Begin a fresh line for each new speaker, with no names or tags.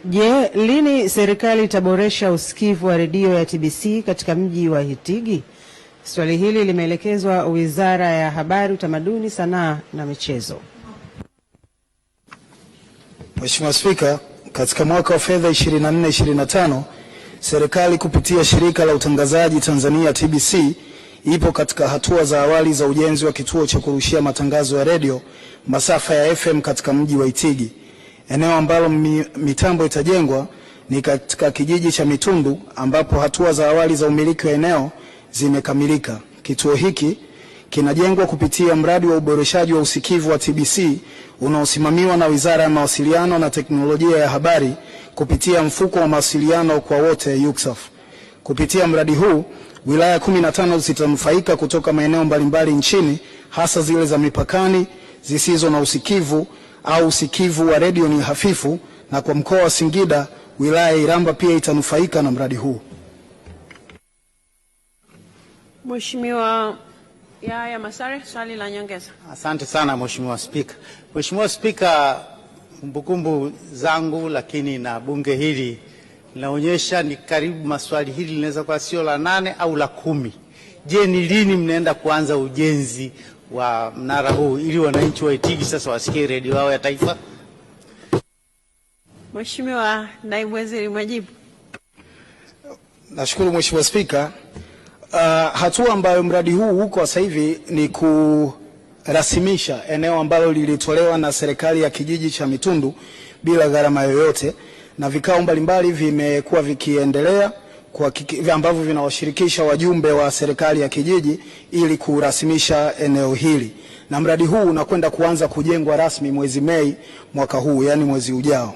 Je, lini serikali itaboresha usikivu wa redio ya TBC katika mji wa Itigi? Swali hili limeelekezwa Wizara ya Habari, Utamaduni, Sanaa na Michezo.
Mheshimiwa Spika, katika mwaka wa fedha 24-25 serikali kupitia Shirika la Utangazaji Tanzania TBC ipo katika hatua za awali za ujenzi wa kituo cha kurushia matangazo ya redio masafa ya FM katika mji wa Itigi. Eneo ambalo mitambo itajengwa ni katika kijiji cha Mitundu, ambapo hatua za awali za umiliki wa eneo zimekamilika. Kituo hiki kinajengwa kupitia mradi wa uboreshaji wa usikivu wa TBC unaosimamiwa na Wizara ya Mawasiliano na Teknolojia ya Habari kupitia mfuko wa mawasiliano kwa wote UCSAF. Kupitia mradi huu, wilaya 15 zitanufaika kutoka maeneo mbalimbali nchini, hasa zile za mipakani zisizo na usikivu au usikivu wa redio ni hafifu, na kwa mkoa wa Singida wilaya ya Iramba pia itanufaika na mradi huu.
Mheshimiwa Yahya Massare, swali la nyongeza.
Asante sana Mheshimiwa Spika. Mheshimiwa Spika, kumbukumbu zangu lakini na bunge hili linaonyesha ni karibu maswali hili linaweza kuwa sio la 8 au la 10. Je, ni lini mnaenda kuanza ujenzi wa mnara huu ili wananchi wa Itigi sasa wasikie redio yao ya taifa?
Mheshimiwa Naibu Waziri, majibu.
Nashukuru Mheshimiwa Spika. Hatua ambayo mradi huu uko sasa hivi ni kurasimisha eneo ambalo lilitolewa na serikali ya kijiji cha Mitundu bila gharama yoyote, na vikao mbalimbali vimekuwa vikiendelea kwa ambavyo vinawashirikisha wajumbe wa serikali ya kijiji ili kurasimisha eneo hili, na mradi huu unakwenda kuanza kujengwa rasmi mwezi Mei mwaka huu, yani mwezi ujao.